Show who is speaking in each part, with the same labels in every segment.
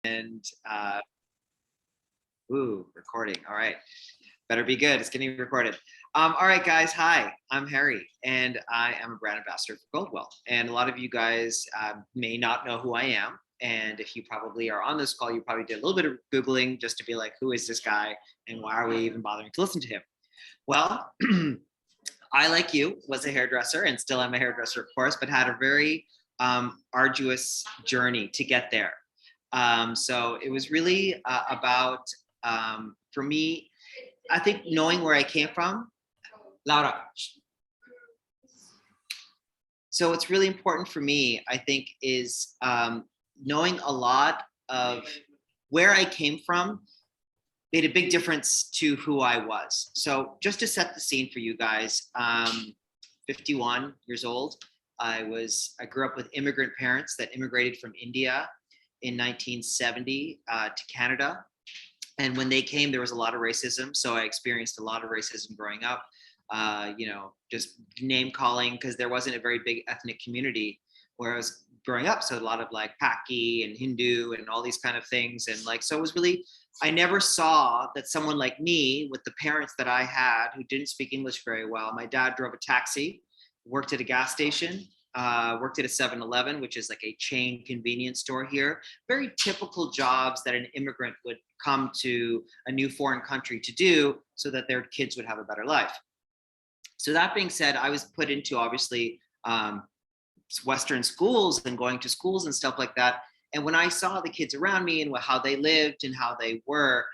Speaker 1: And recording. All right. Better be good. It's getting recorded. All right, guys. Hi, I'm Harry, and I am a brand ambassador for Goldwell. And a lot of you guys may not know who I am. And if you probably are on this call, you probably did a little bit of Googling just to be like, who is this guy? And why are we even bothering to listen to him? Well, I, like you, was a hairdresser and still am a hairdresser, of course, but had a very arduous journey to get there. So it was really about, for me, I think knowing where I came from. Laura. So what's really important for me, I think, is knowing a lot of where I came from made a big difference to who I was. So just to set the scene for you guys, 51 years old. I grew up with immigrant parents that immigrated from India in 1970 to Canada. And when they came, there was a lot of racism. So I experienced a lot of racism growing up, just name calling, because there wasn't a very big ethnic community where I was growing up. So a lot of like Paki and Hindu and all these kind of things. And like, so it was really, I never saw that someone like me with the parents that I had who didn't speak English very well. My dad drove a taxi, worked at a gas station, worked at a 7-Eleven, which is like a chain convenience store here. Very typical jobs that an immigrant would come to a new foreign country to do so that their kids would have a better life. So that being said, I was put into obviously Western schools and going to schools and stuff like that. And when I saw the kids around me and how they lived and how they were,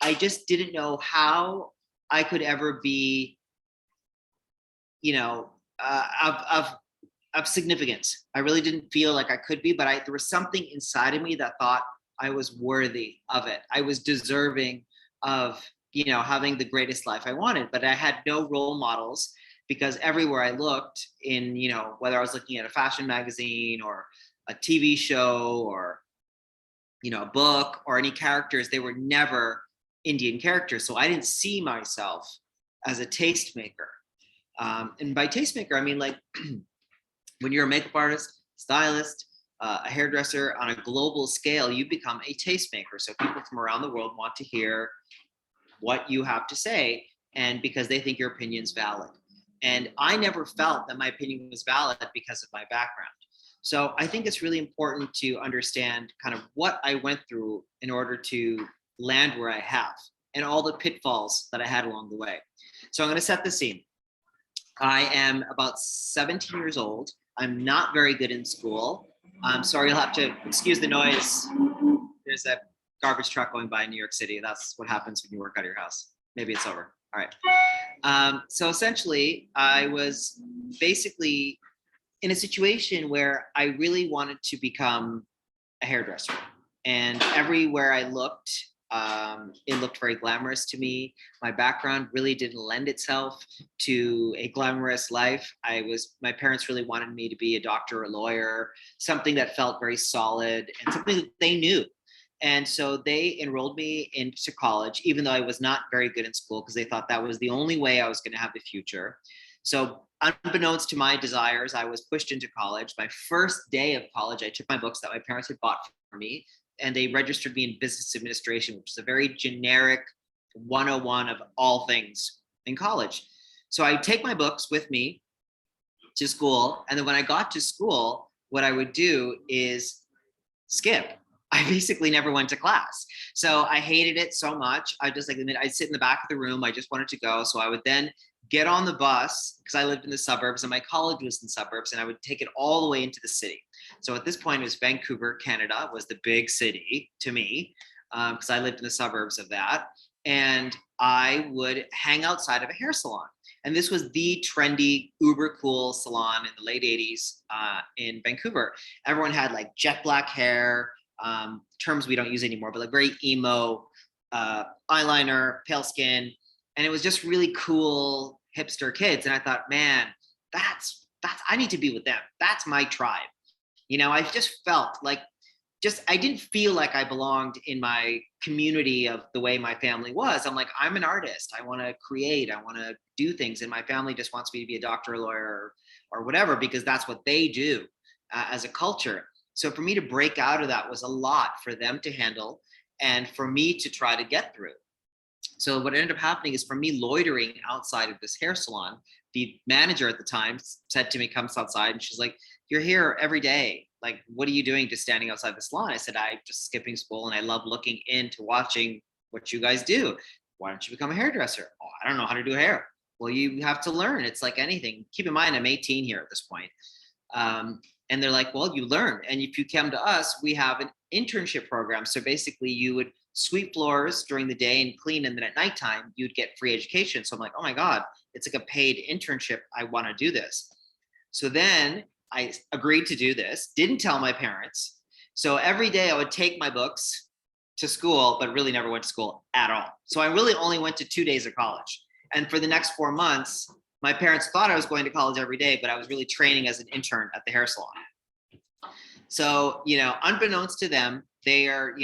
Speaker 1: I just didn't know how I could ever be, of significance. I really didn't feel like I could be, but there was something inside of me that thought I was worthy of it. I was deserving of, having the greatest life I wanted, but I had no role models because everywhere I looked in, whether I was looking at a fashion magazine or a TV show or, a book or any characters, they were never Indian characters. So I didn't see myself as a tastemaker. And by tastemaker, I mean like when you're a makeup artist, stylist, a hairdresser on a global scale, you become a tastemaker. So people from around the world want to hear what you have to say, and because they think your opinion's valid. And I never felt that my opinion was valid because of my background. So I think it's really important to understand kind of what I went through in order to land where I have and all the pitfalls that I had along the way. So I'm going to set the scene. I am about 17 years old. I'm not very good in school. I'm sorry, you'll have to excuse the noise. There's a garbage truck going by in New York City. That's what happens when you work out of your house. Maybe it's over. All right. So essentially, I was basically in a situation where I really wanted to become a hairdresser. And everywhere I looked, it looked very glamorous to me. My background really didn't lend itself to a glamorous life. My parents really wanted me to be a doctor or a lawyer, something that felt very solid and something that they knew. And so they enrolled me into college, even though I was not very good in school, because they thought that was the only way I was going to have the future. So unbeknownst to my desires, I was pushed into college. My first day of college, I took my books that my parents had bought for me, and they registered me in business administration, which is a very generic 101 of all things in college. So I take my books with me to school. And then when I got to school, what I would do is skip. I basically never went to class. So I hated it so much. I'd sit in the back of the room. I just wanted to go. So I would then get on the bus because I lived in the suburbs and my college was in the suburbs, and I would take it all the way into the city. So at this point, it was Vancouver, Canada was the big city to me because I lived in the suburbs of that. And I would hang outside of a hair salon. And this was the trendy, uber cool salon in the late 80s in Vancouver. Everyone had like jet black hair, terms we don't use anymore, but like very emo, eyeliner, pale skin. And it was just really cool hipster kids. And I thought, man, I need to be with them. That's my tribe. I just felt like I didn't feel like I belonged in my community of the way my family was. I'm like, I'm an artist. I want to create. I want to do things. And my family just wants me to be a doctor, a lawyer, or whatever, because that's what they do as a culture. So for me to break out of that was a lot for them to handle and for me to try to get through. So what ended up happening is, for me loitering outside of this hair salon, the manager at the time said to me, comes outside, and she's like, "You're here every day. Like, what are you doing just standing outside the salon?" I said, "I'm just skipping school and I love looking into watching what you guys do. Why don't you become a hairdresser?" "Oh, I don't know how to do hair." "Well, you have to learn. It's like anything." Keep in mind, I'm 18 here at this point. And they're like, "Well, you learn. And if you come to us, we have an internship program. So basically, you would sweep floors during the day and clean. And then at nighttime, you'd get free education." So I'm like, "Oh my God, it's like a paid internship. I want to do this." So then I agreed to do this, didn't tell my parents. So every day I would take my books to school, but really never went to school at all. So I really only went to 2 days of college. And for the next 4 months, my parents thought I was going to college every day, but I was really training as an intern at the hair salon. So, unbeknownst to them, they are,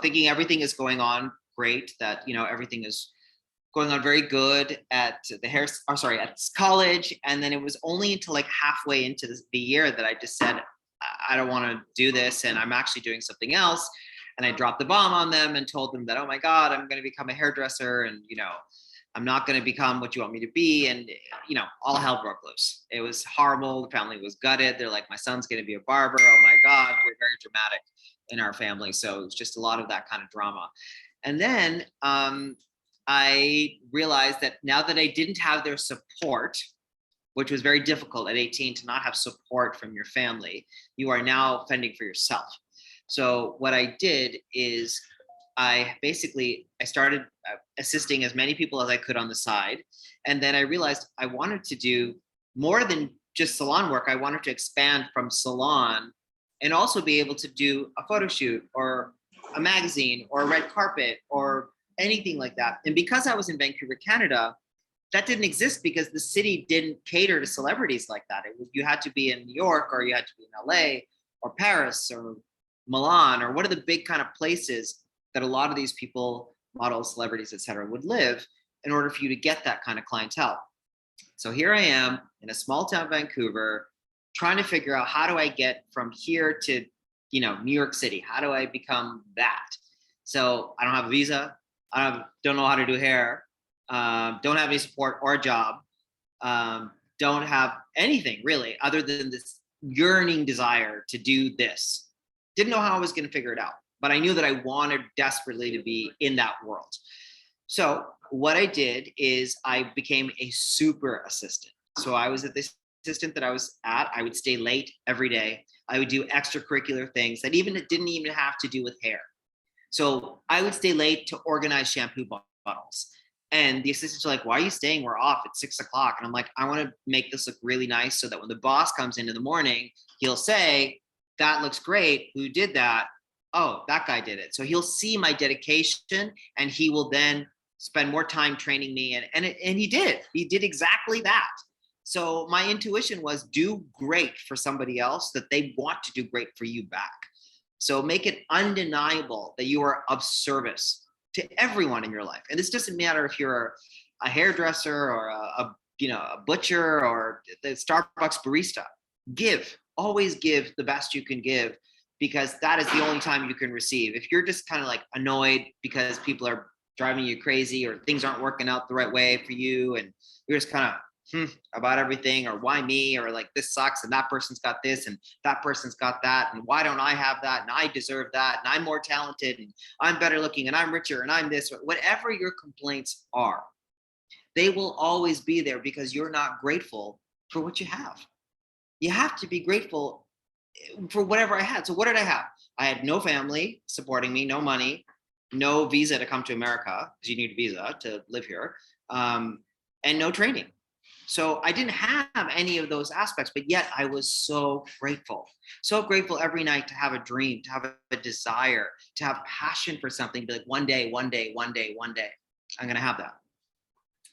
Speaker 1: thinking everything is going on great, that, everything is going on very good at at college. And then it was only until like halfway into the year that I just said, I don't want to do this, and I'm actually doing something else. And I dropped the bomb on them and told them that, "Oh my God, I'm going to become a hairdresser, and, I'm not going to become what you want me to be." And, all hell broke loose. It was horrible. The family was gutted. They're like, "My son's going to be a barber." Oh my God. We're very dramatic in our family. So it was just a lot of that kind of drama. And then I realized that now that I didn't have their support, which was very difficult at 18 to not have support from your family, you are now fending for yourself. So what I did is I started assisting as many people as I could on the side. And then I realized I wanted to do more than just salon work. I wanted to expand from salon and also be able to do a photo shoot or a magazine or a red carpet or anything like that. And because I was in Vancouver, Canada, that didn't exist because the city didn't cater to celebrities like that. You had to be in New York, or you had to be in LA or Paris or Milan, or one of the big kind of places that a lot of these people, models, celebrities, etc., would live in order for you to get that kind of clientele. So here I am in a small town, Vancouver, trying to figure out, how do I get from here to, New York City? How do I become that? So I don't have a visa. I don't know how to do hair. Don't have any support or a job. Don't have anything really other than this yearning desire to do this. Didn't know how I was going to figure it out, but I knew that I wanted desperately to be in that world. So what I did is I became a super assistant. So I was at this assistant that I was at. I would stay late every day. I would do extracurricular things that it didn't even have to do with hair. So I would stay late to organize shampoo bottles. And the assistants are like, "Why are you staying? We're off at 6 o'clock." And I'm like, "I want to make this look really nice so that when the boss comes in the morning, he'll say, 'That looks great. Who did that?' 'Oh, that guy did it.'" So he'll see my dedication and he will then spend more time training me. And he did. He did exactly that. So my intuition was, do great for somebody else that they want to do great for you back. So make it undeniable that you are of service to everyone in your life. And this doesn't matter if you're a hairdresser or a butcher or the Starbucks barista. Always give the best you can give, because that is the only time you can receive. If you're just kind of like annoyed because people are driving you crazy or things aren't working out the right way for you, and you're just kind of about everything, or why me, or like this sucks and that person's got this and that person's got that, and why don't I have that, and I deserve that, and I'm more talented and I'm better looking and I'm richer and I'm this, whatever your complaints are, they will always be there because you're not grateful for what you have. You have to be grateful for whatever I had. So what did I have? I had no family supporting me, no money, no visa to come to America because you need a visa to live here, and no training. So I didn't have any of those aspects, but yet I was so grateful every night to have a dream, to have a desire, to have passion for something, to be like, one day, I'm going to have that.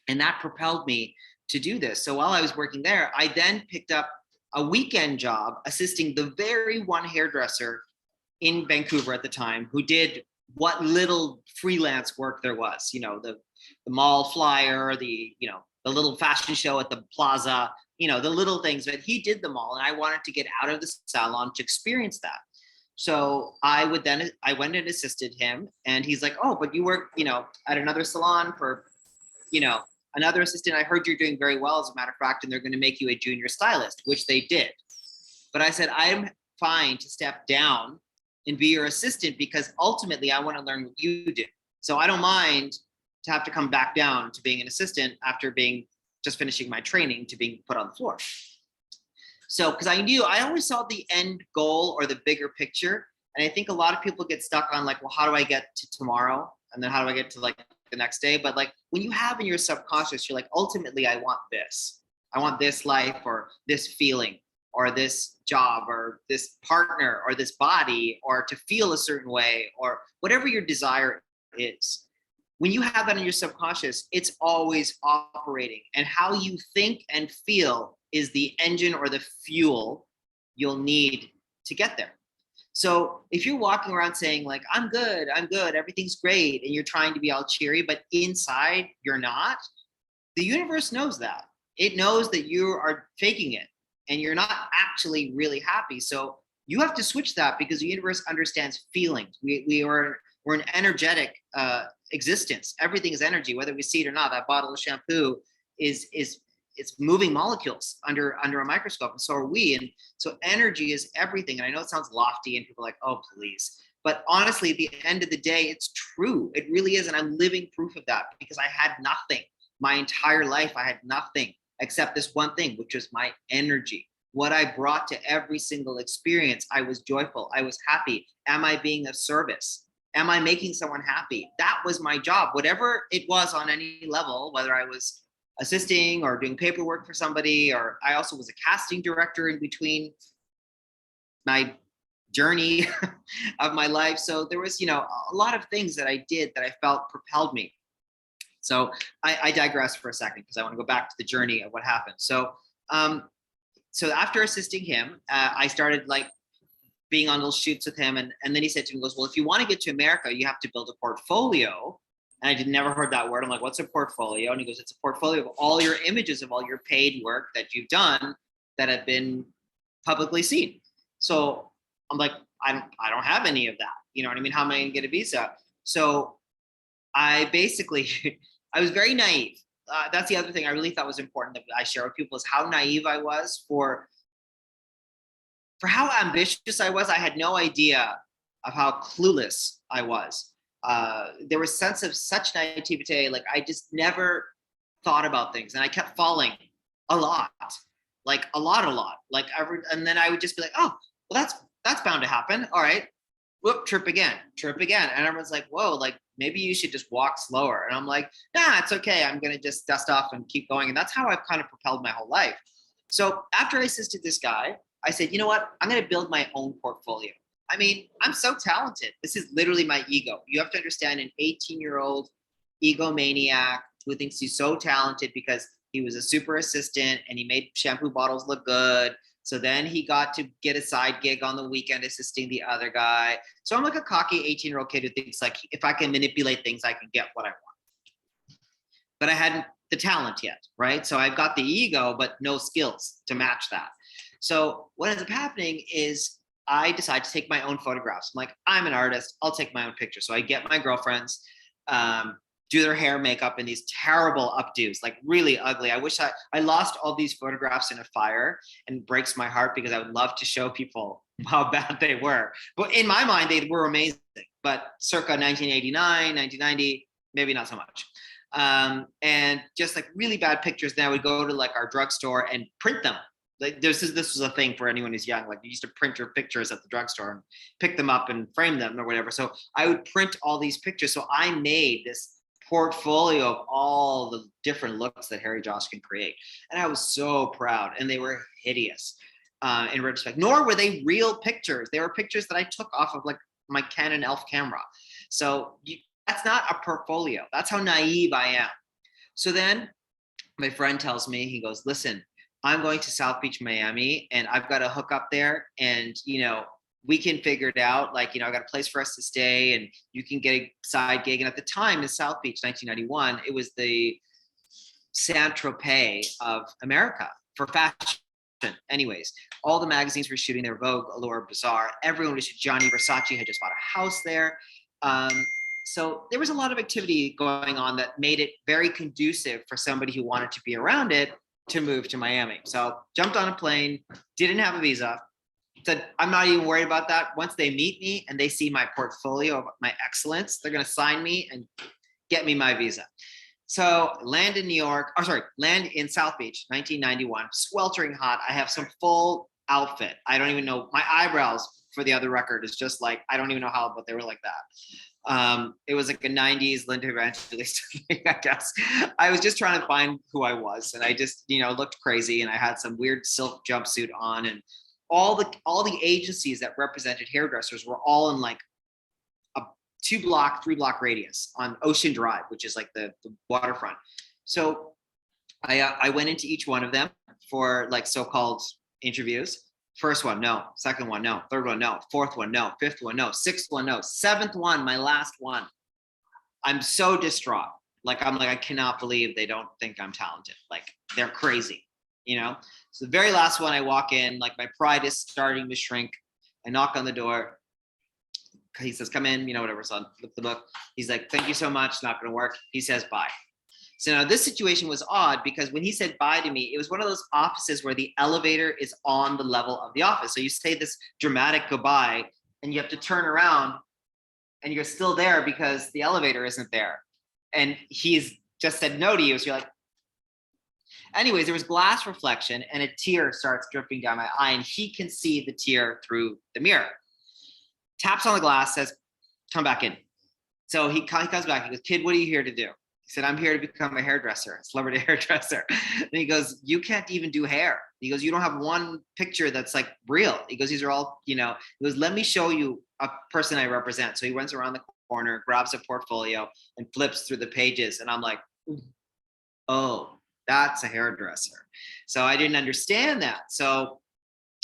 Speaker 1: And that propelled me to do this. So while I was working there, I then picked up a weekend job assisting the very one hairdresser in Vancouver at the time who did what little freelance work there was, the mall flyer, the little fashion show at the plaza, the little things, but he did them all. And I wanted to get out of the salon to experience that. So I went and assisted him, and he's like, oh, but you work, at another salon for, another assistant. I heard you're doing very well, as a matter of fact, and they're going to make you a junior stylist, which they did. But I said, I'm fine to step down and be your assistant, because ultimately I want to learn what you do. So I don't mind to have to come back down to being an assistant after just finishing my training to being put on the floor. So, because I always saw the end goal or the bigger picture. And I think a lot of people get stuck on like, well, how do I get to tomorrow? And then how do I get to like the next day? But like when you have in your subconscious, you're like, ultimately, I want this. I want this life, or this feeling, or this job, or this partner, or this body, or to feel a certain way, or whatever your desire is. When you have that in your subconscious, it's always operating. And how you think and feel is the engine or the fuel you'll need to get there. So if you're walking around saying like, I'm good, everything's great, and you're trying to be all cheery, but inside you're not, the universe knows that. It knows that you are faking it and you're not actually really happy. So you have to switch that, because the universe understands feelings. We're an energetic existence. Everything is energy, whether we see it or not. That bottle of shampoo is it's moving molecules under a microscope, and so are we. And so energy is everything. And I know it sounds lofty and people are like, oh, please. But honestly, at the end of the day, it's true. It really is. And I'm living proof of that, because I had nothing. My entire life, I had nothing except this one thing, which was my energy. What I brought to every single experience. I was joyful. I was happy. Am I being of service? Am I making someone happy? That was my job, whatever it was on any level, whether I was assisting or doing paperwork for somebody, or I also was a casting director in between my journey of my life. So there was, a lot of things that I did that I felt propelled me. So I digress for a second, because I want to go back to the journey of what happened. So after assisting him, I started like being on little shoots with him. And then he said to me, he goes, well, if you want to get to America, you have to build a portfolio. And I never heard that word. I'm like, what's a portfolio? And he goes, it's a portfolio of all your images of all your paid work that you've done that have been publicly seen. So I'm like, I don't have any of that. You know what I mean? How am I going to get a visa? So I basically, I was very naive. That's the other thing I really thought was important that I share with people, is how naive I was for how ambitious I was. I had no idea of how clueless I was. There was a sense of such naivete. Like I just never thought about things, and I kept falling a lot, like a lot, and then I would just be like, oh, well, that's bound to happen. All right, whoop, trip again. And everyone's like, whoa, like maybe you should just walk slower. And I'm like, nah, it's okay. I'm going to just dust off and keep going. And that's how I've kind of propelled my whole life. So after I assisted this guy, I said, you know what? I'm going to build my own portfolio. I mean, I'm so talented. This is literally my ego. You have to understand, an 18-year-old egomaniac who thinks he's so talented because he was a super assistant and he made shampoo bottles look good. So then he got to get a side gig on the weekend assisting the other guy. So I'm like a cocky 18-year-old kid who thinks like, if I can manipulate things, I can get what I want. But I hadn't the talent yet, right? So I've got the ego, but no skills to match that. So what ends up happening is I decide to take my own photographs. I'm like, I'm an artist. I'll take my own pictures. So I get my girlfriends, do their hair, makeup in these terrible updos, like really ugly. I wish I lost all these photographs in a fire, and it breaks my heart because I would love to show people how bad they were. But in my mind, they were amazing. But circa 1989, 1990, maybe not so much. And just like really bad pictures. Then I would go to like our drugstore and print them. Like this was a thing for anyone who's young. Like you used to print your pictures at the drugstore and pick them up and frame them or whatever. So I would print all these pictures. So I made this portfolio of all the different looks that Harry Josh can create. And I was so proud, and they were hideous in retrospect, nor were they real pictures. They were pictures that I took off of like my Canon ELPH camera. So that's not a portfolio. That's how naive I am. So then my friend tells me, he goes, listen, I'm going to South Beach, Miami, and I've got to hook up there, and, we can figure it out. Like, I got a place for us to stay, and you can get a side gig. And at the time in South Beach, 1991, it was the Saint-Tropez of America. for fashion. Anyways, all the magazines were shooting their Vogue, Allure, Bazaar. Everyone was Gianni Versace had just bought a house there. So there was a lot of activity going on that made it very conducive for somebody who wanted to be around it to move to Miami. So jumped on a plane, didn't have a visa, said, I'm not even worried about that. Once they meet me and they see my portfolio of my excellence, they're going to sign me and get me my visa. So land in New York, land in South Beach, 1991, sweltering hot. I have some full outfit. I don't even know, my eyebrows, for the other record, is just like, I don't even know how, but they were like that. It was like a 90s Linda Evangelista thing, I guess. I was just trying to find who I was, and I just, looked crazy, and I had some weird silk jumpsuit on, and all the agencies that represented hairdressers were all in like a 3-block radius on Ocean Drive, which is like the waterfront. So I went into each one of them for like so-called interviews. First one, no. Second one, no. Third one, no. Fourth one, no. Fifth one, no. Sixth one, no. Seventh one, my last one. I'm so distraught. I cannot believe they don't think I'm talented. Like, they're crazy, So the very last one, I walk in, like my pride is starting to shrink. I knock on the door. He says, come in, whatever, son, flip the book. He's like, thank you so much, not gonna work. He says, bye. So now this situation was odd because when he said bye to me, it was one of those offices where the elevator is on the level of the office. So you say this dramatic goodbye and you have to turn around and you're still there because the elevator isn't there. And he's just said no to you. So you're like, anyways, there was glass reflection and a tear starts dripping down my eye and he can see the tear through the mirror. Taps on the glass, says, come back in. So he comes back, he goes, kid, what are you here to do? He said, I'm here to become a hairdresser, a celebrity hairdresser. And he goes, you can't even do hair. He goes, you don't have one picture that's like real. He goes, these are all, he goes, let me show you a person I represent. So he runs around the corner, grabs a portfolio and flips through the pages. And I'm like, oh, that's a hairdresser. So I didn't understand that. So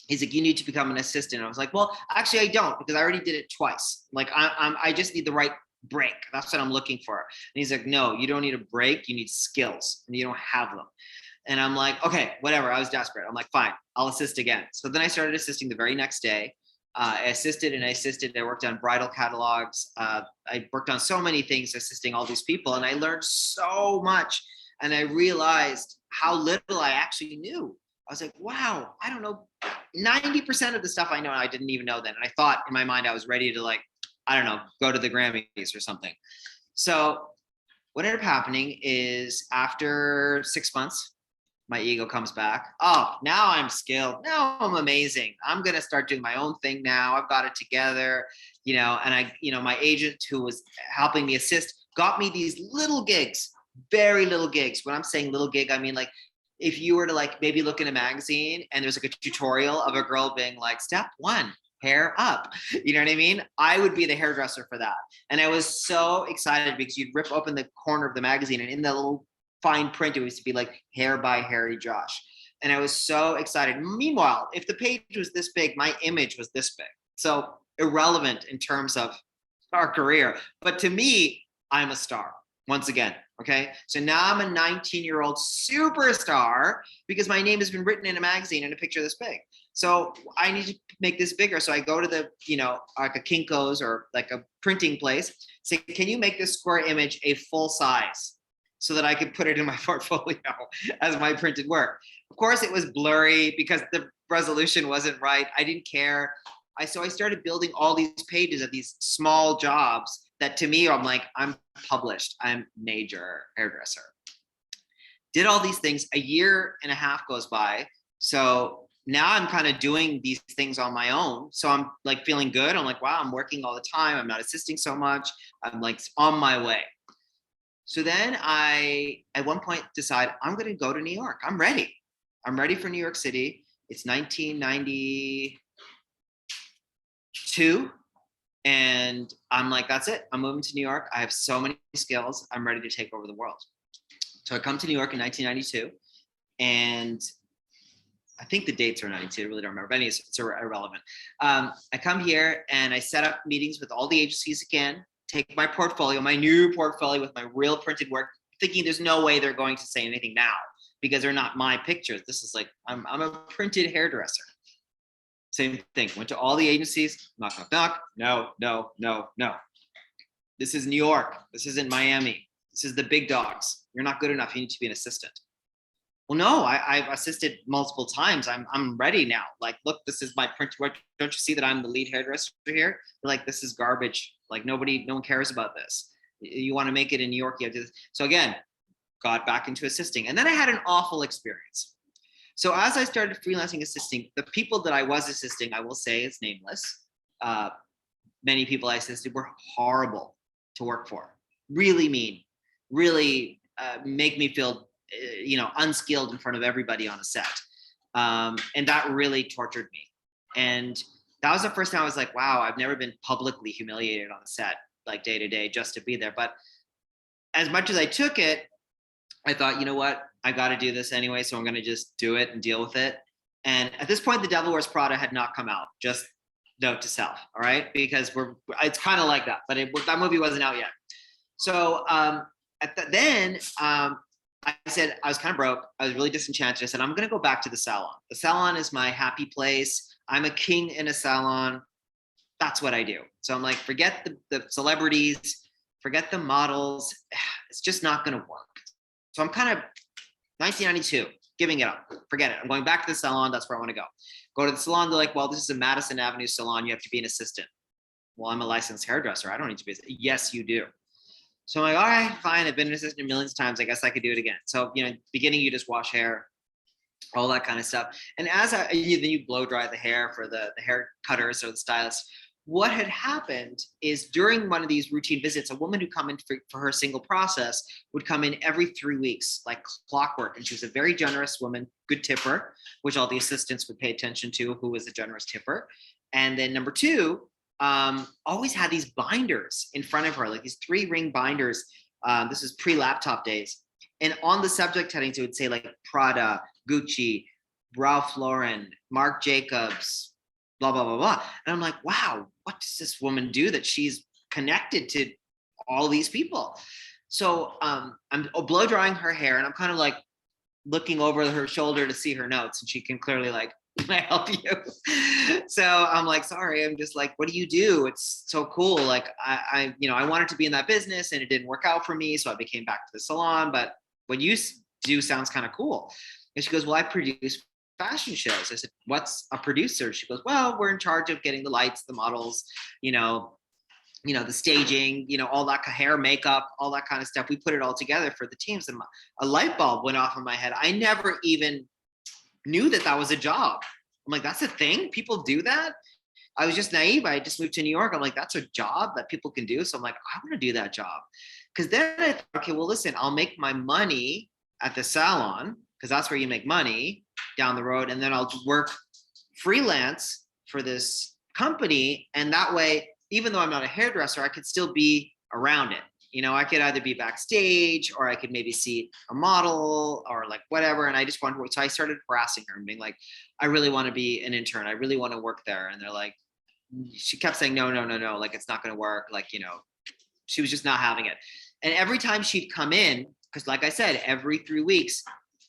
Speaker 1: he's like, you need to become an assistant. I was like, well, actually I don't, because I already did it twice. Like I just need the right break. That's what I'm looking for. And he's like, no, you don't need a break. You need skills and you don't have them. And I'm like, okay, whatever. I was desperate. I'm like, fine, I'll assist again. So then I started assisting the very next day. I assisted. I worked on bridal catalogs. I worked on so many things, assisting all these people. And I learned so much. And I realized how little I actually knew. I was like, wow, I don't know. 90% of the stuff I know, I didn't even know then. And I thought in my mind, I was ready to go to the Grammys or something. So what ended up happening is after 6 months, my ego comes back. Oh, now I'm skilled. Now I'm amazing. I'm going to start doing my own thing now. I've got it together, and my agent who was helping me assist got me these little gigs, very little gigs. When I'm saying little gig, I mean like, if you were to maybe look in a magazine and there's a tutorial of a girl being like, step 1, hair up. You know what I mean? I would be the hairdresser for that. And I was so excited because you'd rip open the corner of the magazine and in the little fine print, it used to be like hair by Harry Josh. And I was so excited. Meanwhile, if the page was this big, my image was this big. So irrelevant in terms of our career. But to me, I'm a star once again. Okay. So now I'm a 19-year-old superstar because my name has been written in a magazine and a picture this big. So I need to make this bigger. So I go to the, like a Kinko's or like a printing place, say, can you make this square image a full size so that I could put it in my portfolio as my printed work? Of course, it was blurry because the resolution wasn't right. I didn't care. So I started building all these pages of these small jobs that to me, I'm like, I'm published. I'm major hairdresser. Did all these things. A year and a half goes by. So now I'm kind of doing these things on my own. So I'm like feeling good. I'm like, wow, I'm working all the time. I'm not assisting so much. I'm like on my way. So then I, at one point, decide I'm going to go to New York. I'm ready. I'm ready for New York City. It's 1992. And I'm like, that's it. I'm moving to New York. I have so many skills. I'm ready to take over the world. So I come to New York in 1992. And I think the dates are 92. I really don't remember. But anyways, it's irrelevant. I come here and I set up meetings with all the agencies again, take my portfolio, my new portfolio with my real printed work, thinking there's no way they're going to say anything now. because they're not my pictures. This is like, I'm a printed hairdresser. Same thing. Went to all the agencies, knock, knock, knock. No, no, no, no. This is New York. This isn't Miami. This is the big dogs. You're not good enough. You need to be an assistant. Well, no, I've assisted multiple times. I'm ready now. Like, look, this is my print. Don't you see that I'm the lead hairdresser here? They're like, this is garbage. Like, no one cares about this. You want to make it in New York, you have to. So again, got back into assisting. And then I had an awful experience. So as I started freelancing assisting, the people that I was assisting, I will say it's nameless. Many people I assisted were horrible to work for. Really mean, really make me feel unskilled in front of everybody on a set. And that really tortured me. And that was the first time I was like, wow, I've never been publicly humiliated on a set, like day to day, just to be there. But as much as I took it, I thought, you know what, I got to do this anyway. So I'm going to just do it and deal with it. And at this point, The Devil Wears Prada had not come out, just note to self. All right. Because it's kind of like that, but that movie wasn't out yet. So then I said, I was kind of broke. I was really disenchanted. I said, I'm going to go back to the salon. The salon is my happy place. I'm a king in a salon. That's what I do. So I'm like, forget the celebrities, forget the models. It's just not going to work. So I'm kind of 1992, giving it up. Forget it. I'm going back to the salon. That's where I want to go. Go to the salon. They're like, well, this is a Madison Avenue salon. You have to be an assistant. Well, I'm a licensed hairdresser. I don't need to be. Yes, you do. So I'm like, all right, fine. I've been an assistant millions of times. I guess I could do it again. So, beginning, you just wash hair, all that kind of stuff. And then you blow dry the hair for the hair cutters or the stylists. What had happened is during one of these routine visits, a woman who come in for her single process would come in every 3 weeks, like clockwork. And she was a very generous woman, good tipper, which all the assistants would pay attention to, who was a generous tipper. And then number two, always had these binders in front of her, like these 3-ring binders. This is pre-laptop days. And on the subject headings, it would say like Prada, Gucci, Ralph Lauren, Marc Jacobs, blah, blah, blah, blah. And I'm like, wow, what does this woman do that she's connected to all these people? So I'm blow drying her hair, and I'm kind of like looking over her shoulder to see her notes, and she can clearly like, can I help you? So I'm like, sorry, I'm just like, what do you do? It's so cool. Like I wanted to be in that business and it didn't work out for me. So I became back to the salon, but what you do sounds kind of cool. And she goes, well, I produce fashion shows. I said, what's a producer? She goes, well, we're in charge of getting the lights, the models, the staging, all that hair, makeup, all that kind of stuff. We put it all together for the teams. And a light bulb went off in my head. I never even knew that was a job. I'm like, that's a thing? People do that? I was just naive. I just moved to New York. I'm like, that's a job that people can do. So I'm like, I want to do that job. Because then I thought, okay, well, listen, I'll make my money at the salon, because that's where you make money down the road. And then I'll work freelance for this company. And that way, even though I'm not a hairdresser, I could still be around it. I could either be backstage, or I could maybe see a model or like whatever. And I just wanted to work. So I started harassing her and being like, I really want to be an intern. I really want to work there. And they're like, she kept saying, no, no, no, no. Like, it's not going to work. Like, she was just not having it. And every time she'd come in, because like I said, every 3 weeks,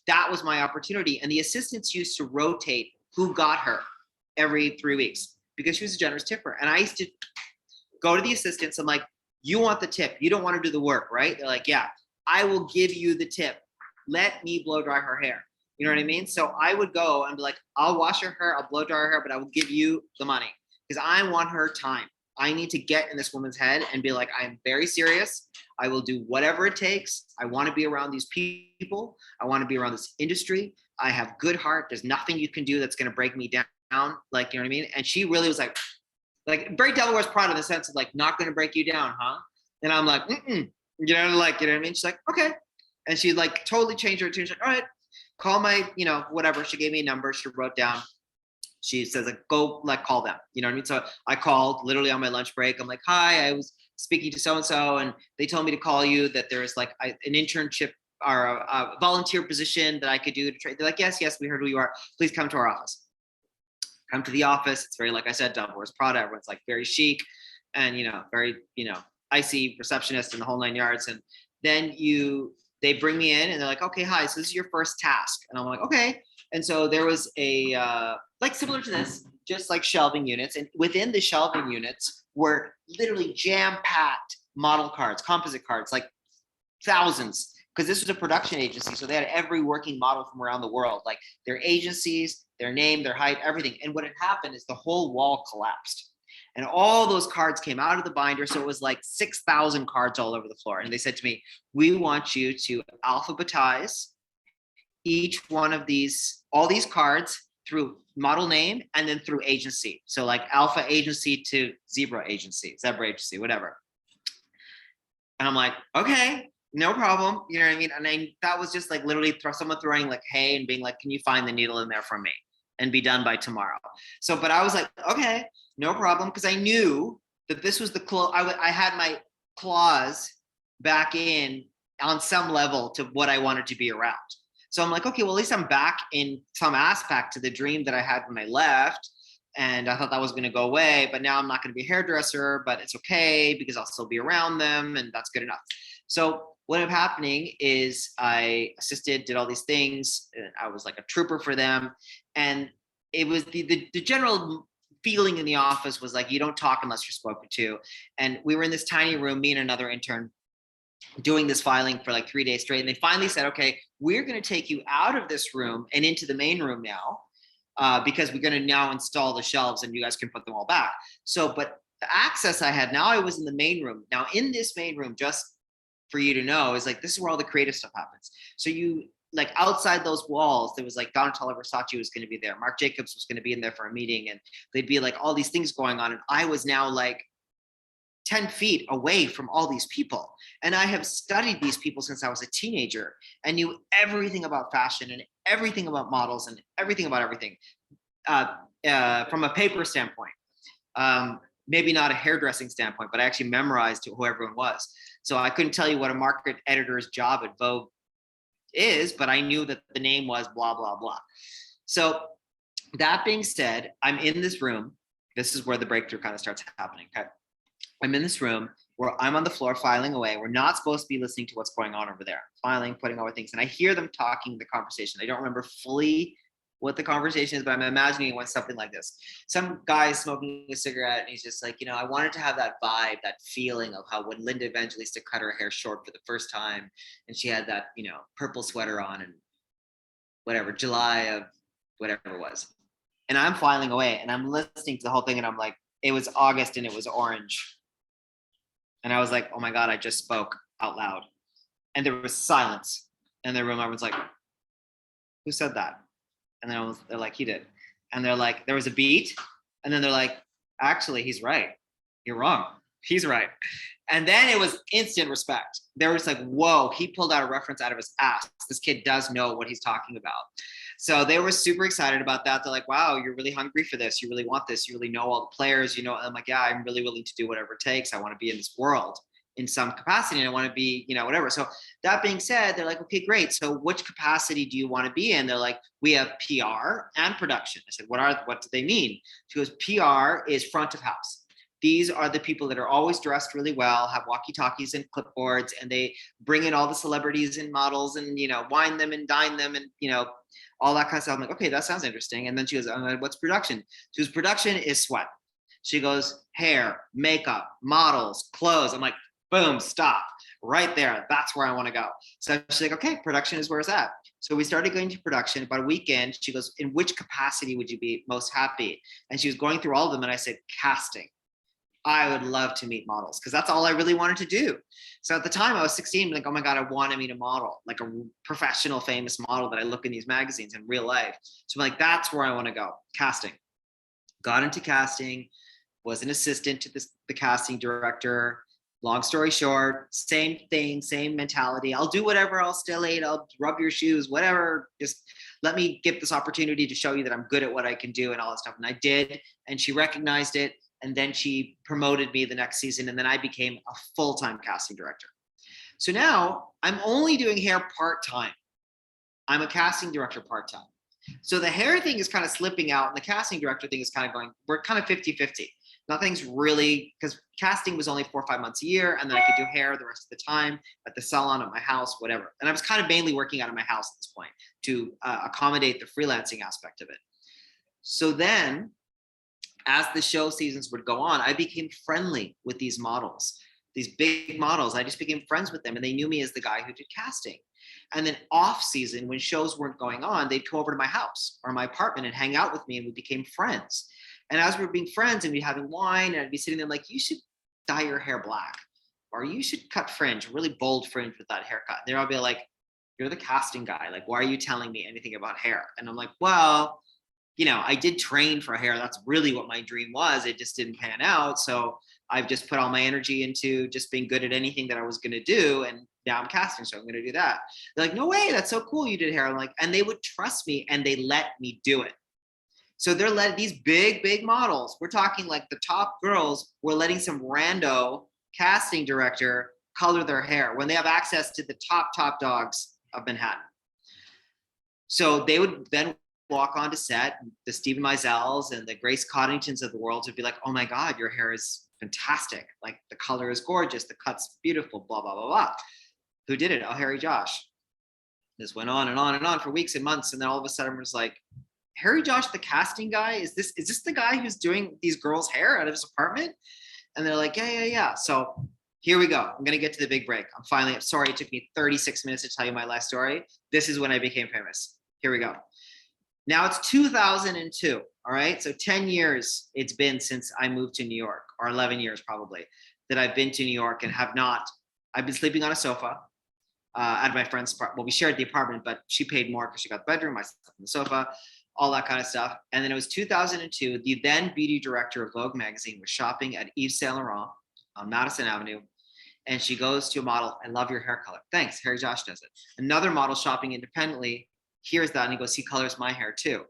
Speaker 1: that was my opportunity. And the assistants used to rotate who got her every 3 weeks because she was a generous tipper. And I used to go to the assistants. I'm like, you want the tip. You don't want to do the work, right? They're like, yeah, I will give you the tip. Let me blow dry her hair. You know what I mean? So I would go and be like, I'll wash her hair, I'll blow dry her hair, but I will give you the money because I want her time. I need to get in this woman's head and be like, I'm very serious. I will do whatever it takes. I want to be around these people. I want to be around this industry. I have good heart. There's nothing you can do that's going to break me down. Like, you know what I mean? And she really was like very Devil Wears Prada in the sense of like, not going to break you down, huh? And I'm like, mm-mm. You know what I mean? She's like, okay. And she like totally changed her tune. She's like, all right, call my, whatever. She gave me a number. She wrote down. She says, like, go like call them. You know what I mean? So I called literally on my lunch break. I'm like, hi, I was speaking to so-and-so, and they told me to call you that there's like an internship or a volunteer position that I could do to trade. They're like, yes, we heard who you are. Please come to our office. Come to the office. It's very, like I said, Devil Wears Prada. Everyone's like very chic and, very, icy receptionist in the whole 9 yards. And then you they bring me in and they're like, okay, hi, so this is your first task. And I'm like, okay. And so there was a, like similar to this, just like shelving units. And within the shelving units were literally jam-packed model cards, composite cards, like thousands, because this was a production agency. So they had every working model from around the world, like their agencies, their name, their height, everything. And what had happened is the whole wall collapsed. And all those cards came out of the binder. So it was like 6,000 cards all over the floor. And they said to me, we want you to alphabetize each one of these, all these cards through model name and then through agency. So like alpha agency to zebra agency, whatever. And I'm like, okay, no problem. You know what I mean? And that was just like literally someone throwing like hay and being like, can you find the needle in there for me and be done by tomorrow? So, but I was like, okay, no problem. Because I knew that this was the I had my claws back in on some level to what I wanted to be around. So I'm like, okay, well, at least I'm back in some aspect to the dream that I had when I left. And I thought that was going to go away, but now I'm not going to be a hairdresser, but it's okay because I'll still be around them and that's good enough. So what ended up happening is I assisted, did all these things. I was like a trooper for them. And it was the general feeling in the office was like, you don't talk unless you're spoken to. And we were in this tiny room, me and another intern, doing this filing for like 3 days straight. And they finally said, okay, we're going to take you out of this room and into the main room now, because we're going to now install the shelves and you guys can put them all back. So, but the access I had, now I was in the main room. Now in this main room, just for you to know, is like, this is where all the creative stuff happens. So you, like outside those walls, there was like Donatella Versace was going to be there. Marc Jacobs was going to be in there for a meeting and they'd be like all these things going on. And I was now like 10 feet away from all these people. And I have studied these people since I was a teenager and knew everything about fashion and everything about models and everything about everything from a paper standpoint. Maybe not a hairdressing standpoint, but I actually memorized who everyone was. So I couldn't tell you what a market editor's job at Vogue is, but I knew that the name was blah, blah, blah. So that being said, I'm in this room. This is where the breakthrough kind of starts happening. Okay. I'm in this room where I'm on the floor filing away. We're not supposed to be listening to what's going on over there, filing, putting over things. And I hear them talking the conversation. I don't remember fully what the conversation is, but I'm imagining it went something like this. Some guy is smoking a cigarette and he's just like, I wanted to have that vibe, that feeling of how when Linda Evangelista cut her hair short for the first time and she had that, purple sweater on and whatever, July of whatever it was. And I'm filing away and I'm listening to the whole thing and I'm like, it was August and it was orange. And I was like, oh my God, I just spoke out loud. And there was silence in the room. Everyone's like, who said that? And then they're like, he did. And they're like, there was a beat. And then they're like, actually, he's right. You're wrong. He's right. And then it was instant respect. They were just like, whoa, he pulled out a reference out of his ass. This kid does know what he's talking about. So they were super excited about that. They're like, wow, you're really hungry for this. You really want this. You really know all the players, I'm like, yeah, I'm really willing to do whatever it takes. I want to be in this world in some capacity and I want to be, whatever. So that being said, they're like, okay, great. So which capacity do you want to be in? They're like, we have PR and production. I said, what do they mean? She goes, PR is front of house. These are the people that are always dressed really well, have walkie-talkies and clipboards, and they bring in all the celebrities and models and, wine them and dine them and, all that kind of stuff. I'm like, okay, that sounds interesting. And then she goes, what's production? She goes, production is sweat. She goes, hair, makeup, models, clothes. I'm like, boom, stop right there. That's where I want to go. So she's like, okay, production is where it's at. So we started going to production. About a weekend, she goes, in which capacity would you be most happy? And she was going through all of them. And I said, casting. I would love to meet models because that's all I really wanted to do. So at the time I was 16, like, oh my God, I want to meet a model, like a professional, famous model that I look in these magazines in real life. So I'm like, that's where I want to go. Casting. Got into casting, was an assistant to the casting director. Long story short, same thing, same mentality. I'll do whatever, I'll still eat, I'll rub your shoes, whatever. Just let me get this opportunity to show you that I'm good at what I can do and all that stuff. And I did, and she recognized it. And then she promoted me the next season. And then I became a full-time casting director. So now I'm only doing hair part-time. I'm a casting director part-time. So the hair thing is kind of slipping out and the casting director thing is kind of going, we're kind of 50-50. Nothing's really, because casting was only 4 or 5 months a year, and then I could do hair the rest of the time at the salon, at my house, whatever. And I was kind of mainly working out of my house at this point to accommodate the freelancing aspect of it. So then, as the show seasons would go on, I became friendly with these models, these big models. I just became friends with them, and they knew me as the guy who did casting. And then off season, when shows weren't going on, they'd come over to my house or my apartment and hang out with me, and we became friends. And as we were being friends and we'd be having wine, and I'd be sitting there like, you should dye your hair black, or you should cut fringe, really bold fringe with that haircut. And they'll be like, you're the casting guy. Like, why are you telling me anything about hair? And I'm like, well, I did train for hair. That's really what my dream was. It just didn't pan out. So I've just put all my energy into just being good at anything that I was going to do. And now I'm casting, so I'm going to do that. They're like, no way, that's so cool you did hair. I'm like, and they would trust me and they let me do it. So they're letting these big models, we're talking like the top girls, were letting some rando casting director color their hair when they have access to the top dogs of Manhattan. So they would then walk onto set, the Stephen Meisels and the Grace Coddingtons of the world would be like, oh my God, your hair is fantastic. Like the color is gorgeous. The cut's beautiful, blah, blah, blah, blah. Who did it? Oh, Harry Josh. This went on and on and on for weeks and months. And then all of a sudden we're just like, Harry Josh, the casting guy, is this the guy who's doing these girls' hair out of his apartment? And they're like, yeah. So here we go. I'm going to get to the big break. I'm sorry, it took me 36 minutes to tell you my life story. This is when I became famous. Here we go. Now it's 2002, all right? So 10 years it's been since I moved to New York, or 11 years probably, that I've been to New York and I've been sleeping on a sofa at my friend's apartment. Well, we shared the apartment, but she paid more because she got the bedroom, I slept on the sofa, all that kind of stuff. And then it was 2002, the then beauty director of Vogue magazine was shopping at Yves Saint Laurent on Madison Avenue. And she goes to a model, I love your hair color. Thanks, Harry Josh does it. Another model shopping independently hears that and he goes, he colors my hair too.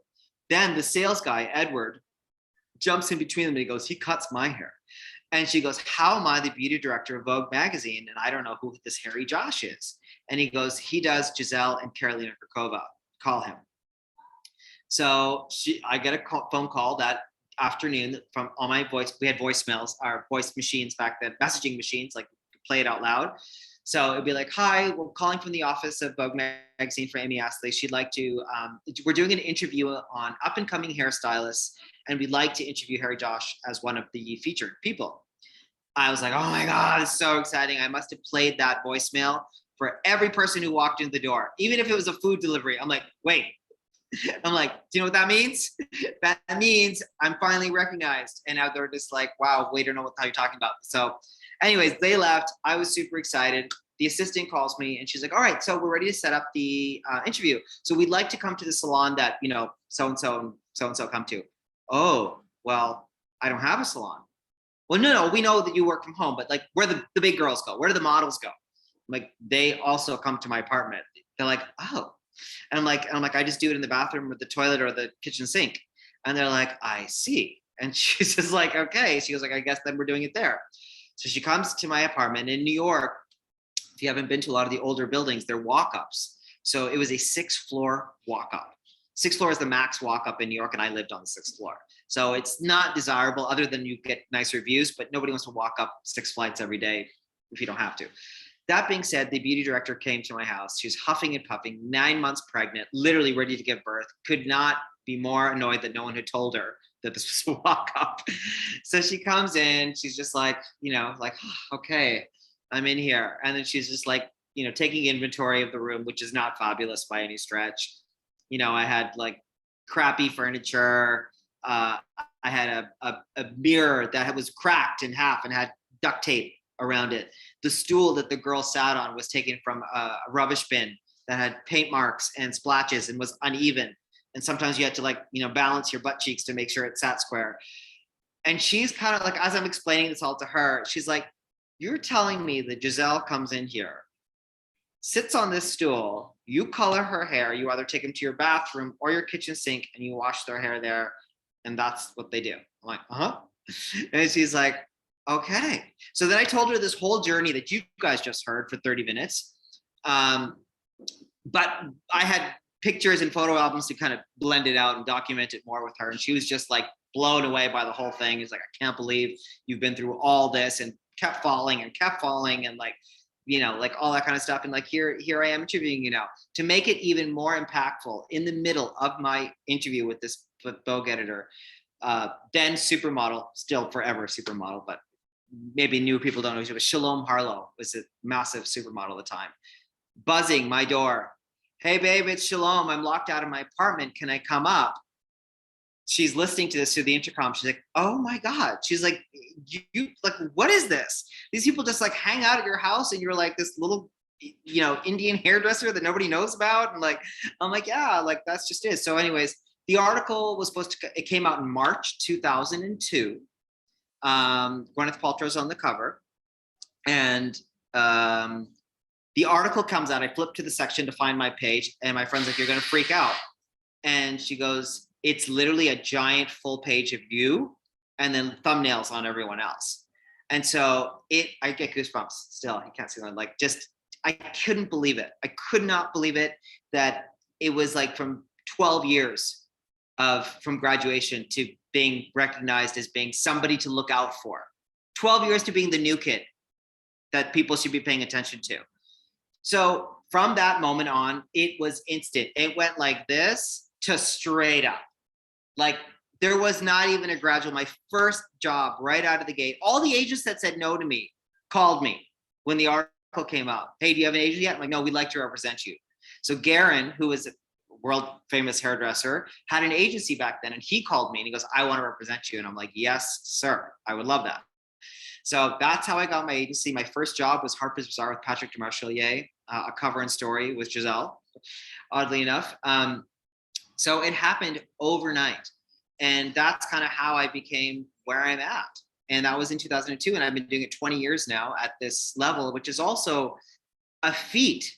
Speaker 1: Then the sales guy, Edward, jumps in between them and he goes, he cuts my hair. And she goes, how am I the beauty director of Vogue magazine? And I don't know who this Harry Josh is. And he goes, he does Giselle and Carolina Kurkova. Call him. So I get a phone call that afternoon from all my voice. We had voicemails, our voice machines back then, messaging machines, like play it out loud. So it'd be like, hi, we're calling from the office of Vogue magazine for Amy Astley. She'd like to, we're doing an interview on up and coming hairstylists, and we'd like to interview Harry Josh as one of the featured people. I was like, oh my God, it's so exciting. I must have played that voicemail for every person who walked in the door, even if it was a food delivery. I'm like, wait. I'm like, do you know what that means? That means I'm finally recognized. And now they're just like, wow, we don't know what the hell you're talking about. So anyways, they left. I was super excited. The assistant calls me and she's like, all right, so we're ready to set up the interview. So we'd like to come to the salon that, so-and-so and so-and-so come to. Oh, well, I don't have a salon. Well, no, we know that you work from home, but like where the big girls go, where do the models go? Like they also come to my apartment. They're like, oh. And I'm like, I just do it in the bathroom or the toilet or the kitchen sink. And they're like, I see. And she's just like, okay. She goes like, I guess then we're doing it there. So she comes to my apartment in New York. If you haven't been to a lot of the older buildings, they're walk-ups. So it was a 6th floor walk-up. 6th floor is the max walk-up in New York, and I lived on the 6th floor. So it's not desirable other than you get nice reviews, but nobody wants to walk up 6 flights every day if you don't have to. That being said, the beauty director came to my house. She was huffing and puffing, 9 months pregnant, literally ready to give birth, could not be more annoyed that no one had told her that this was a walk-up. So she comes in, she's just like, oh, okay, I'm in here. And then she's just like, taking inventory of the room, which is not fabulous by any stretch. I had like crappy furniture. I had a mirror that was cracked in half and had duct tape around it. The stool that the girl sat on was taken from a rubbish bin that had paint marks and splatches and was uneven. And sometimes you had to balance your butt cheeks to make sure it sat square. And she's kind of like, as I'm explaining this all to her, she's like, you're telling me that Giselle comes in here, sits on this stool, you color her hair, you either take them to your bathroom or your kitchen sink and you wash their hair there. And that's what they do. I'm like, uh-huh. And she's like, okay. So then I told her this whole journey that you guys just heard for 30 minutes. But I had pictures and photo albums to kind of blend it out and document it more with her. And she was just like blown away by the whole thing. He's like, I can't believe you've been through all this, and kept falling and like, like all that kind of stuff. And like, here I am interviewing, to make it even more impactful, in the middle of my interview with this Vogue editor, then supermodel, still forever supermodel, but maybe new people don't know who, but Shalom Harlow was a massive supermodel at the time, buzzing my door. Hey babe, it's Shalom. I'm locked out of my apartment. Can I come up? She's listening to this through the intercom. She's like, oh my God. She's like, you like, what is this? These people just like hang out at your house and you're like this little, Indian hairdresser that nobody knows about. And like, I'm like, yeah, like that's just it. So anyways, the article was it came out in March 2002. Gwyneth Paltrow's on the cover. And the article comes out. I flip to the section to find my page. And my friend's like, you're going to freak out. And she goes, it's literally a giant full page of you and then thumbnails on everyone else. And so I get goosebumps still. You can't see that. Like, I couldn't believe it. I could not believe it that it was like from 12 years from graduation to being recognized as being somebody to look out for. 12 years to being the new kid that people should be paying attention to. So from that moment on, it was instant. It went like this to straight up. Like, there was not even a gradual. My first job right out of the gate, all the agents that said no to me called me when the article came out. Hey, do you have an agent yet? I'm like, no, we'd like to represent you. So Garen, who was a world famous hairdresser, had an agency back then, and he called me and he goes, I want to represent you. And I'm like, yes, sir, I would love that. So that's how I got my agency. My first job was Harper's Bazaar with Patrick Demarchelier, a cover and story with Giselle, oddly enough. So it happened overnight. And that's kind of how I became where I'm at. And that was in 2002. And I've been doing it 20 years now at this level, which is also a feat.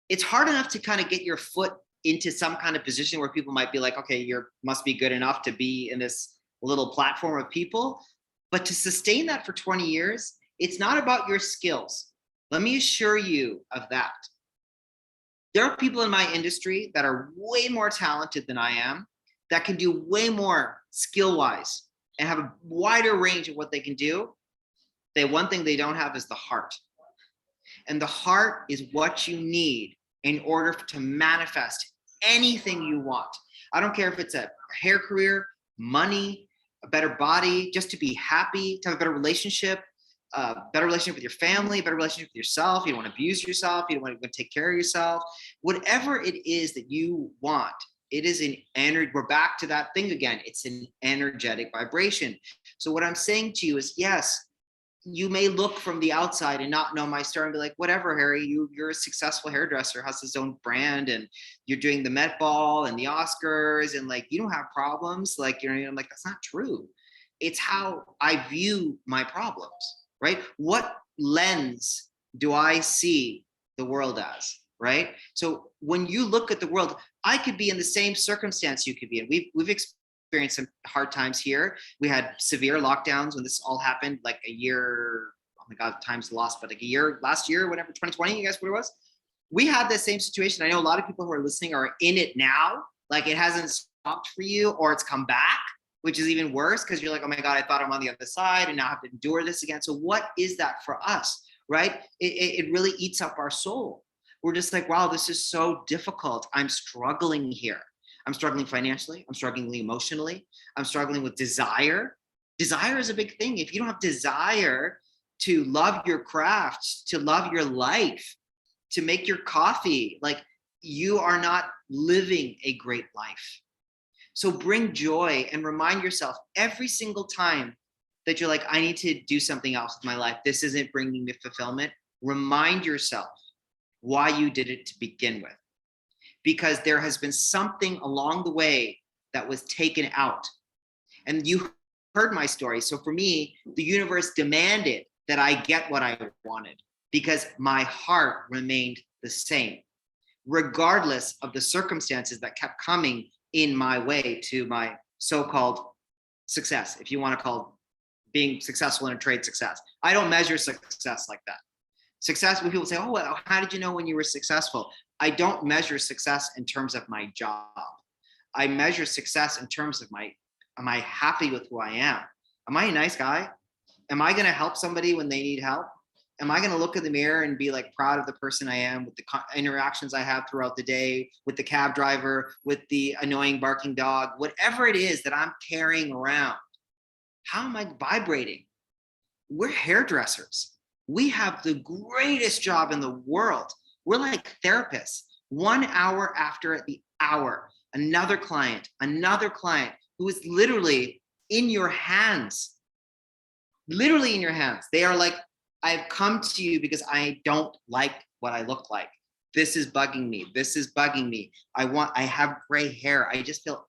Speaker 1: It's hard enough to kind of get your foot into some kind of position where people might be like, okay, you must be good enough to be in this little platform of people. But to sustain that for 20 years, it's not about your skills. Let me assure you of that. There are people in my industry that are way more talented than I am, that can do way more skill-wise and have a wider range of what they can do. One thing they don't have is the heart. And the heart is what you need in order to manifest anything you want. I don't care if it's a hair career, money, a better body, just to be happy, to have a better relationship with your family, better relationship with yourself. You don't want to abuse yourself. You don't want to take care of yourself. Whatever it is that you want, it is an energy. We're back to that thing again. It's an energetic vibration. So what I'm saying to you is, yes, you may look from the outside and not know my story and be like, whatever, Harry, you're a successful hairdresser, has his own brand, and you're doing the Met Ball and the Oscars, and like, you don't have problems. Like, I'm like, that's not true. It's how I view my problems, right? What lens do I see the world as, right? So when you look at the world, I could be in the same circumstance you could be in. We've experienced some hard times here. We had severe lockdowns when this all happened, like a year, oh my God, time's lost, but like a year, last year, whatever, 2020, you guys, what it was? We had the same situation. I know a lot of people who are listening are in it now. Like, it hasn't stopped for you, or it's come back, which is even worse, because you're like, oh my God, I thought I'm on the other side and now I have to endure this again. So what is that for us, right? It really eats up our soul. We're just like, wow, this is so difficult. I'm struggling here. I'm struggling financially. I'm struggling emotionally. I'm struggling with desire. Desire is a big thing. If you don't have desire to love your craft, to love your life, to make your coffee, like, you are not living a great life. So bring joy and remind yourself every single time that you're like, I need to do something else with my life. This isn't bringing me fulfillment. Remind yourself why you did it to begin with. Because there has been something along the way that was taken out. And you heard my story. So for me, the universe demanded that I get what I wanted, because my heart remained the same, regardless of the circumstances that kept coming in my way to my so-called success, if you want to call being successful in a trade success. I don't measure success like that. Success, when people say, oh, well, how did you know when you were successful? I don't measure success in terms of my job. I measure success in terms of my Am I happy with who I am? Am I a nice guy? Am I going to help somebody when they need help? Am I going to look in the mirror and be like proud of the person I am with the interactions I have throughout the day, with the cab driver, with the annoying barking dog, whatever it is that I'm carrying around? How am I vibrating? We're hairdressers. We have the greatest job in the world. We're like therapists. 1 hour after the hour, another client who is literally in your hands, literally in your hands. They are like, I've come to you because I don't like what I look like. This is bugging me. This is bugging me. I have gray hair. I just feel,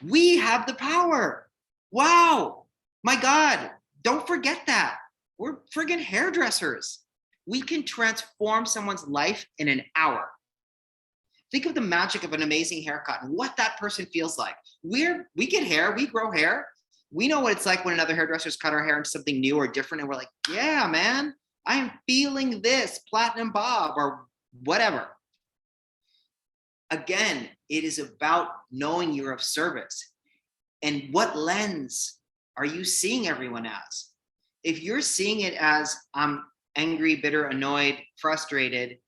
Speaker 1: we have the power. Wow. My God. Don't forget that. We're friggin' hairdressers. We can transform someone's life in an hour. Think of the magic of an amazing haircut and what that person feels like. We get hair, we grow hair. We know what it's like when another hairdresser's cut our hair into something new or different. And we're like, yeah, man, I am feeling this, Platinum Bob or whatever. Again, it is about knowing you're of service. And what lens are you seeing everyone as? If you're seeing it as I'm angry, bitter, annoyed, frustrated,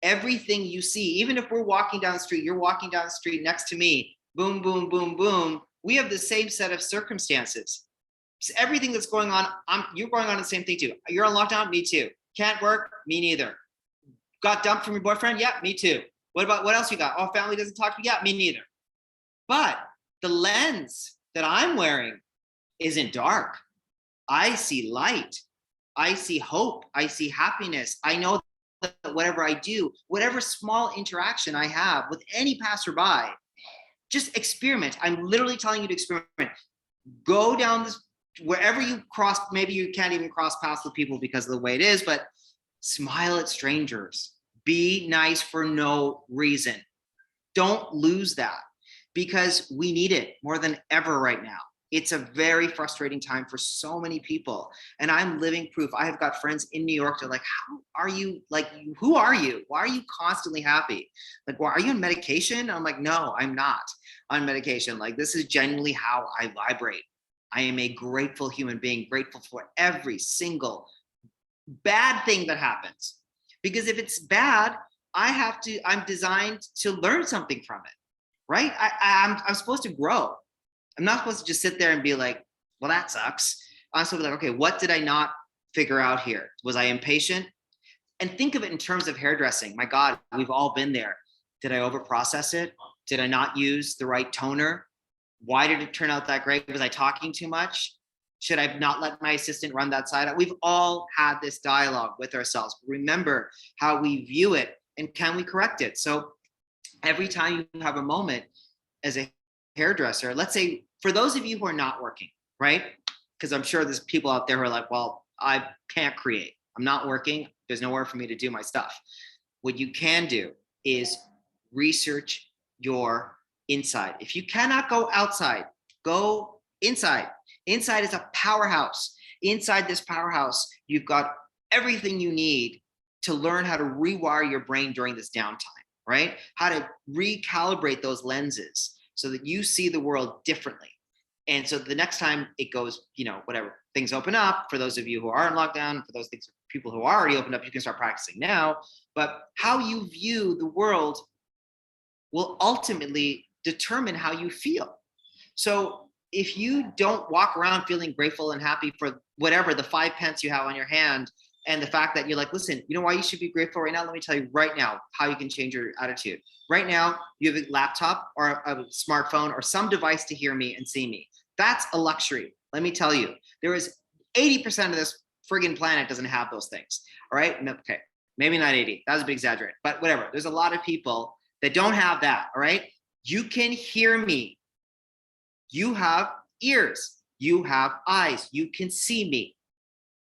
Speaker 1: everything you see, even if we're walking down the street, you're walking down the street next to me, boom, boom, boom, boom, we have the same set of circumstances. So everything that's going on, you're going on the same thing too. You're on lockdown, me too. Can't work, me neither. Got dumped from your boyfriend? Yeah, me too. What else you got? Oh, family doesn't talk to me? Yeah, me neither. But the lens that I'm wearing isn't dark. I see light. I see hope. I see happiness. I know that whatever I do, whatever small interaction I have with any passerby, just experiment. I'm literally telling you to experiment. Go down this, wherever you cross, maybe you can't even cross paths with people because of the way it is, but smile at strangers. Be nice for no reason. Don't lose that because we need it more than ever right now. It's a very frustrating time for so many people. And I'm living proof. I have got friends in New York. They're like, how are you? Like, who are you? Why are you constantly happy? Like, well, are you on medication? I'm like, no, I'm not on medication. Like, this is genuinely how I vibrate. I am a grateful human being, grateful for every single bad thing that happens. Because if it's bad, I'm designed to learn something from it, right? I'm supposed to grow. I'm not supposed to just sit there and be like, well, that sucks. I'm supposed to be like, okay, what did I not figure out here? Was I impatient? And think of it in terms of hairdressing. My God, we've all been there. Did I overprocess it? Did I not use the right toner? Why did it turn out that great? Was I talking too much? Should I not let my assistant run that side? We've all had this dialogue with ourselves. Remember how we view it and can we correct it? So every time you have a moment as a hairdresser, let's say for those of you who are not working, right? Because I'm sure there's people out there who are like, well, I can't create. I'm not working. There's nowhere for me to do my stuff. What you can do is research your inside. If you cannot go outside, go inside. Inside is a powerhouse. Inside this powerhouse, you've got everything you need to learn how to rewire your brain during this downtime, right? How to recalibrate those lenses so that you see the world differently. And so the next time it goes, whatever, things open up, for those of you who are in lockdown, for those people who are already opened up, you can start practicing now. But how you view the world will ultimately determine how you feel. So if you don't walk around feeling grateful and happy for whatever, the 5 pence you have on your hand, and the fact that you're like, listen, you know why you should be grateful right now? Let me tell you right now how you can change your attitude. Right now, you have a laptop or a smartphone or some device to hear me and see me. That's a luxury. Let me tell you, there is 80% of this friggin' planet doesn't have those things. All right. Okay. Maybe not 80. That was a bit exaggerated, but whatever. There's a lot of people that don't have that. All right. You can hear me. You have ears. You have eyes. You can see me.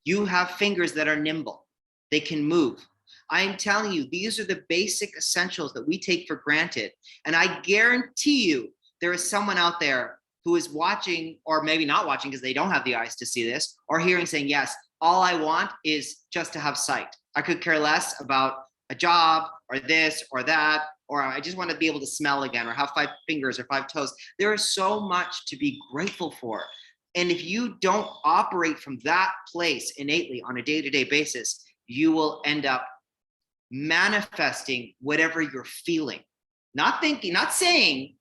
Speaker 1: You have fingers that are nimble. They can move. I am telling you, these are the basic essentials that we take for granted. And I guarantee you, there is someone out there who is watching, or maybe not watching because they don't have the eyes to see this, or hearing saying, yes, all I want is just to have sight. I could care less about a job or this or that. or I just want to be able to smell again, or have 5 fingers or 5 toes. There is so much to be grateful for. And if you don't operate from that place innately on a day-to-day basis, you will end up manifesting whatever you're feeling, not thinking, not saying.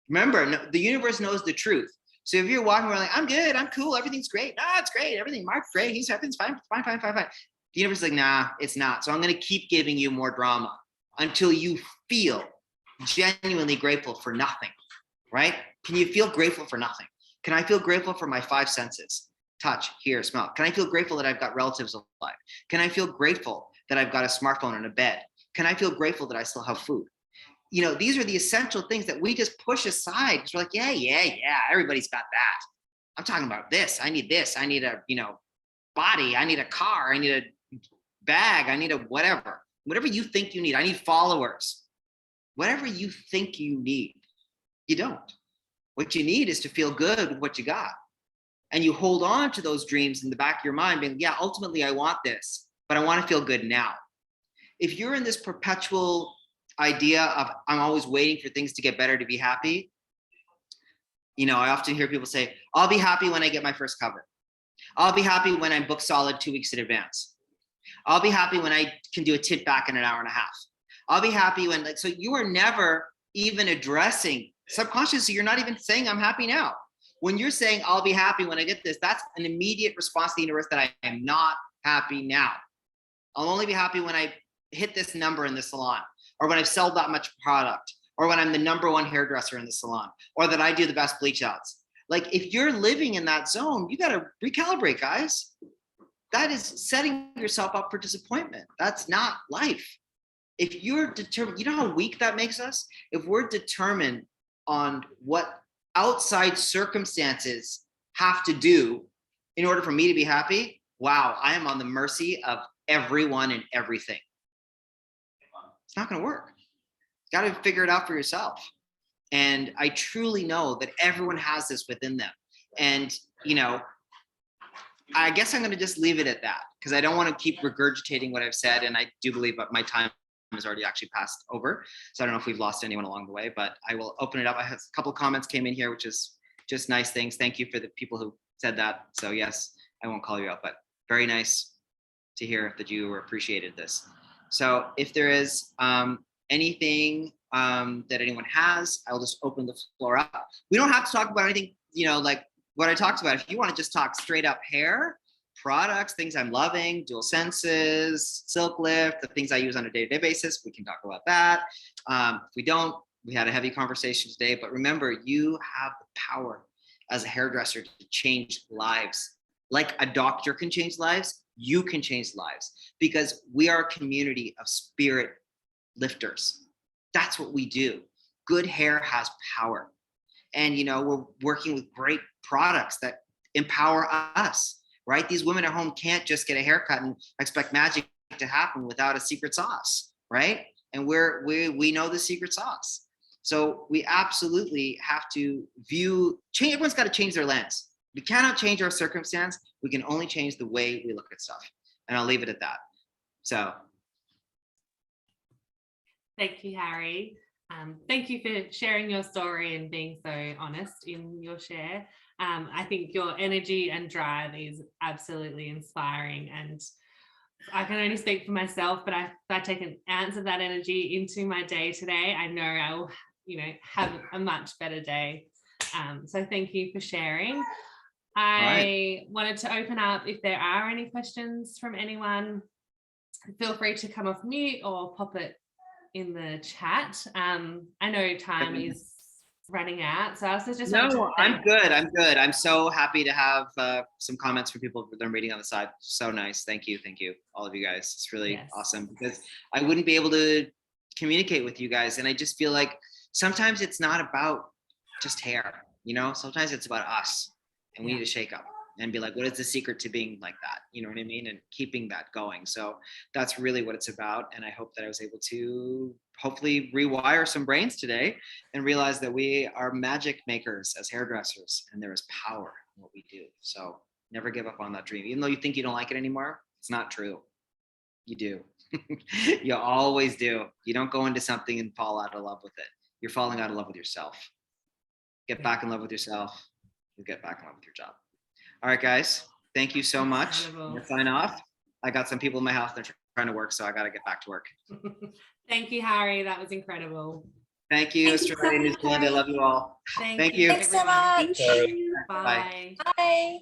Speaker 1: Remember, no, the universe knows the truth. So if you're walking around like, I'm good, I'm cool, everything's great. Nah, it's great. Everything, Mark's great. Everything's fine, fine, fine, fine, fine. The universe is like, nah, it's not. So I'm going to keep giving you more drama until you feel genuinely grateful for nothing, right? Can you feel grateful for nothing? Can I feel grateful for my 5 senses? Touch, hear, smell. Can I feel grateful that I've got relatives alive? Can I feel grateful that I've got a smartphone and a bed? Can I feel grateful that I still have food? You know, these are the essential things that we just push aside because we're like, yeah, everybody's got that. I'm talking about this. I need this. I need a, body. I need a car. I need a bag. I need a whatever. Whatever you think you need. I need followers. Whatever you think you need, you don't. What you need is to feel good with what you got. And you hold on to those dreams in the back of your mind, being, yeah, ultimately I want this, but I want to feel good now. If you're in this perpetual idea of I'm always waiting for things to get better to be happy, I often hear people say, I'll be happy when I get my first cover. I'll be happy when I'm booked solid 2 weeks in advance. I'll be happy when I can do a tit back in an hour and a half. I'll be happy when, so you are never even addressing subconsciously. You're not even saying I'm happy now. When you're saying I'll be happy when I get this, that's an immediate response to the universe that I am not happy now. I'll only be happy when I hit this number in the salon, or when I've sold that much product, or when I'm the #1 hairdresser in the salon, or that I do the best bleach outs. Like if you're living in that zone, you got to recalibrate, guys. That is setting yourself up for disappointment. That's not life. If you're determined, you know how weak that makes us? If we're determined on what outside circumstances have to do in order for me to be happy, wow, I am on the mercy of everyone and everything. It's not going to work. You got to figure it out for yourself. And I truly know that everyone has this within them. And, I guess I'm going to just leave it at that because I don't want to keep regurgitating what I've said. And I do believe that my time has already actually passed over. So I don't know if we've lost anyone along the way, but I will open it up. I have a couple of comments came in here, which is just nice things. Thank you for the people who said that. So yes, I won't call you out, but very nice to hear that you appreciated this. So if there is anything that anyone has, I'll just open the floor up. We don't have to talk about anything, like what I talked about. If you want to just talk straight up hair, products, things I'm loving, dual senses, silk lift, the things I use on a day-to-day basis, we can talk about that. If we don't, we had a heavy conversation today, but remember, you have the power as a hairdresser to change lives. Like a doctor can change lives, you can change lives because we are a community of spirit lifters. That's what we do. Good hair has power. And, we're working with great products that empower us, right? These women at home can't just get a haircut and expect magic to happen without a secret sauce, right? And we know the secret sauce. So we absolutely have to change. Everyone's got to change their lens. We cannot change our circumstance. We can only change the way we look at stuff. And I'll leave it at that. So.
Speaker 2: Thank you, Harry. Thank you for sharing your story and being so honest in your share. I think your energy and drive is absolutely inspiring, and I can only speak for myself, but if I take an ounce of that energy into my day today, I know I will, have a much better day. So thank you for sharing. I wanted to open up if there are any questions from anyone. Feel free to come off mute or pop it in the chat. I know time is running out, so I also just
Speaker 1: I'm good. I'm so happy to have some comments from people that I'm reading on the side. So nice. Thank you, all of you guys. It's really awesome because I wouldn't be able to communicate with you guys, and I just feel like sometimes it's not about just hair. Sometimes it's about us, and we need to shake up and be like, what is the secret to being like that? You know what I mean? And keeping that going. So that's really what it's about. And I hope that I was able to hopefully rewire some brains today and realize that we are magic makers as hairdressers, and there is power in what we do. So never give up on that dream. Even though you think you don't like it anymore, it's not true. You do. You always do. You don't go into something and fall out of love with it. You're falling out of love with yourself. Get back in love with yourself. You'll get back in love with your job. All right, guys. Thank you so much. I'm gonna sign off. I got some people in my house. They're trying to work, so I got to get back to work.
Speaker 2: Thank you, Harry. That was incredible.
Speaker 1: Thank you, Australia, New Zealand. I love you all. Thank you.
Speaker 2: Thanks so
Speaker 3: much.
Speaker 2: Bye.
Speaker 3: Bye.